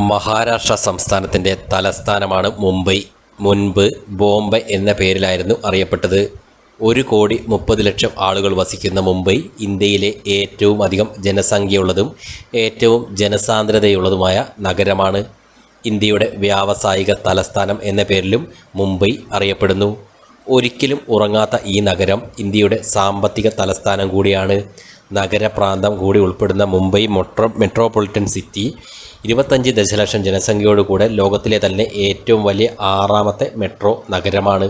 മഹാരാഷ്ട്ര സംസ്ഥാനത്തിൻ്റെ തലസ്ഥാനമാണ് മുംബൈ. മുൻപ് ബോംബെ എന്ന പേരിലായിരുന്നു അറിയപ്പെട്ടത്. 1,30,00,000 ആളുകൾ വസിക്കുന്ന മുംബൈ ഇന്ത്യയിലെ ഏറ്റവും അധികം ജനസംഖ്യയുള്ളതും ഏറ്റവും ജനസാന്ദ്രതയുള്ളതുമായ നഗരമാണ്. ഇന്ത്യയുടെ വ്യാവസായിക തലസ്ഥാനം എന്ന പേരിലും മുംബൈ അറിയപ്പെടുന്നു. ഒരിക്കലും ഉറങ്ങാത്ത ഈ നഗരം ഇന്ത്യയുടെ സാമ്പത്തിക തലസ്ഥാനം കൂടിയാണ്. നഗരപ്രാന്തം കൂടി ഉൾപ്പെടുന്ന മുംബൈ മെട്രോപൊളിറ്റൻ സിറ്റി 25 ദശലക്ഷം ജനസംഖ്യയോടുകൂടെ ലോകത്തിലെ തന്നെ ഏറ്റവും വലിയ 6ാമത്തെ മെട്രോ നഗരമാണ്.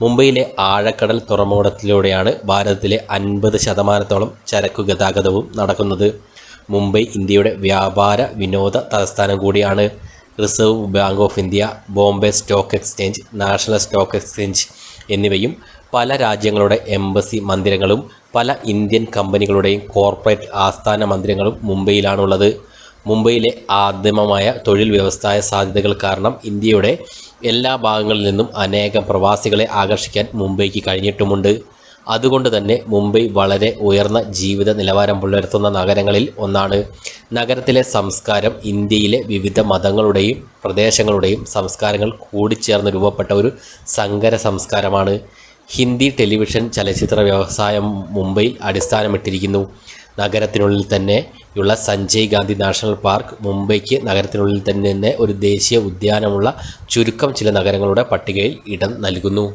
മുംബൈയിലെ ആഴക്കടൽ തുറമുഖത്തിലൂടെയാണ് ഭാരതത്തിലെ 50% ചരക്കു ഗതാഗതവും നടക്കുന്നത്. മുംബൈ ഇന്ത്യയുടെ വ്യാപാര വിനോദ തലസ്ഥാനം കൂടിയാണ്. Reserve bank of India, Bombay stock exchange, national stock exchange എന്നിവയും പല രാജ്യങ്ങളുടെ എംബസി മന്ദിരങ്ങളും പല ഇന്ത്യൻ കമ്പനികളുടെയും കോർപ്പറേറ്റ് ആസ്ഥാന മന്ദിരങ്ങളും മുംബൈയിലാണുള്ളത്. മുംബൈയിലെ ആദിമമായ തൊഴിൽ വ്യവസായ സാധ്യതകൾ കാരണം ഇന്ത്യയുടെ എല്ലാ ഭാഗങ്ങളിൽ നിന്നും അനേകം പ്രവാസികളെ ആകർഷിക്കാൻ മുംബൈക്ക് കഴിഞ്ഞിട്ടുമുണ്ട്. അതുകൊണ്ട് തന്നെ മുംബൈ വളരെ ഉയർന്ന ജീവിത നിലവാരം പുലർത്തുന്ന നഗരങ്ങളിൽ ഒന്നാണ്. നഗരത്തിലെ സംസ്കാരം ഇന്ത്യയിലെ വിവിധ മതങ്ങളുടെയും പ്രദേശങ്ങളുടെയും സംസ്കാരങ്ങൾ കൂടിച്ചേർന്ന് രൂപപ്പെട്ട ഒരു സങ്കര സംസ്കാരമാണ്. ഹിന്ദി ടെലിവിഷൻ ചലച്ചിത്ര വ്യവസായം മുംബൈയിൽ അടിസ്ഥാനമിട്ടിരിക്കുന്നു. നഗരത്തിനുള്ളിൽ തന്നെയുള്ള സഞ്ജയ് ഗാന്ധി നാഷണൽ പാർക്ക് മുംബൈക്ക് നഗരത്തിനുള്ളിൽ തന്നെ ഒരു ദേശീയ ഉദ്യാനമുള്ള ചുരുക്കം ചില നഗരങ്ങളുടെ പട്ടികയിൽ ഇടം നൽകുന്നു.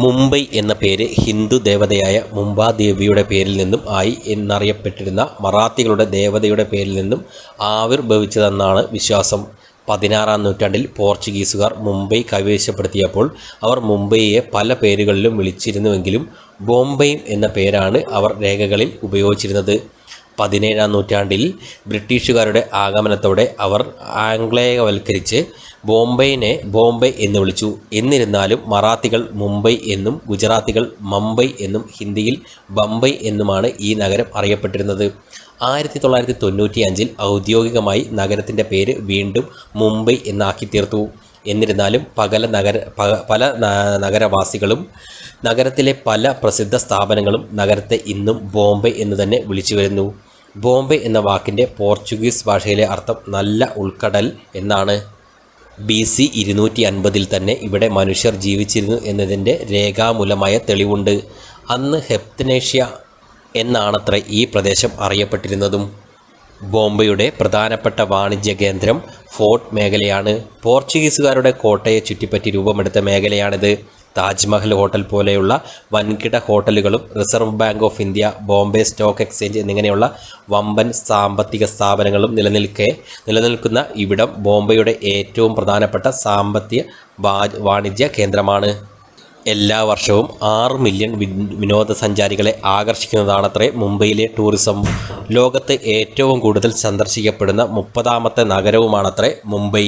മുംബൈ എന്ന പേര് ഹിന്ദു ദേവതയായ മുംബാദേവിയുടെ പേരിൽ നിന്നും ആയി എന്നറിയപ്പെട്ടിരുന്ന മറാത്തികളുടെ ദേവതയുടെ പേരിൽ നിന്നും ആവിർഭവിച്ചതെന്നാണ് വിശ്വാസം. 16ാം നൂറ്റാണ്ടിൽ പോർച്ചുഗീസുകാർ മുംബൈ കൈവശപ്പെടുത്തിയപ്പോൾ അവർ മുംബൈയെ പല പേരുകളിലും വിളിച്ചിരുന്നുവെങ്കിലും ബോംബെ എന്ന പേരാണ് അവർ രേഖകളിൽ ഉപയോഗിച്ചിരുന്നത്. 17ാം നൂറ്റാണ്ടിൽ ബ്രിട്ടീഷുകാരുടെ ആഗമനത്തോടെ അവർ ആംഗ്ലേയവൽക്കരിച്ച് ബോംബെയിനെ ബോംബെ എന്ന് വിളിച്ചു. എന്നിരുന്നാലും മറാത്തികൾ മുംബൈ എന്നും ഗുജറാത്തികൾ മുംബൈ എന്നും ഹിന്ദിയിൽ ബംബൈ എന്നുമാണ് ഈ നഗരം അറിയപ്പെട്ടിരുന്നത്. 1995-ൽ ഔദ്യോഗികമായി നഗരത്തിൻ്റെ പേര് വീണ്ടും മുംബൈ എന്നാക്കി തീർത്തു. എന്നിരുന്നാലും പല നഗരവാസികളും നഗരത്തിലെ പല പ്രസിദ്ധ സ്ഥാപനങ്ങളും നഗരത്തെ ഇന്നും ബോംബെ എന്ന് തന്നെ വിളിച്ചു വരുന്നു. ബോംബെ എന്ന വാക്കിൻ്റെ പോർച്ചുഗീസ് ഭാഷയിലെ അർത്ഥം നല്ല ഉൾക്കടൽ എന്നാണ്. BC 250-ൽ തന്നെ ഇവിടെ മനുഷ്യർ ജീവിച്ചിരുന്നു എന്നതിൻ്റെ രേഖാമൂലമായ തെളിവുണ്ട്. അന്ന് ഹെപ്തനേഷ്യ എന്നാണത്രേ ഈ പ്രദേശം അറിയപ്പെട്ടിരുന്നതും. ബോംബെയുടെ പ്രധാനപ്പെട്ട വാണിജ്യ കേന്ദ്രം ഫോർട്ട് മേഖലയാണ്. പോർച്ചുഗീസുകാരുടെ കോട്ടയെ ചുറ്റിപ്പറ്റി രൂപമെടുത്ത മേഖലയാണിത്. താജ്മഹൽ ഹോട്ടൽ പോലെയുള്ള വൻകിട ഹോട്ടലുകളും reserve bank of India, Bombay stock exchange എന്നിങ്ങനെയുള്ള വമ്പൻ സാമ്പത്തിക സ്ഥാപനങ്ങളും നിലനിൽക്കുന്ന ഇവിടം ബോംബെയുടെ ഏറ്റവും പ്രധാനപ്പെട്ട സാമ്പത്തിക വാണിജ്യ കേന്ദ്രമാണ്. എല്ലാ വർഷവും 6 മില്യൺ വിനോദസഞ്ചാരികളെ ആകർഷിക്കുന്നതാണത്രേ മുംബൈയിലെ ടൂറിസം. ലോകത്ത് ഏറ്റവും കൂടുതൽ സന്ദർശിക്കപ്പെടുന്ന 30ാമത്തെ നഗരവുമാണത്രേ മുംബൈ.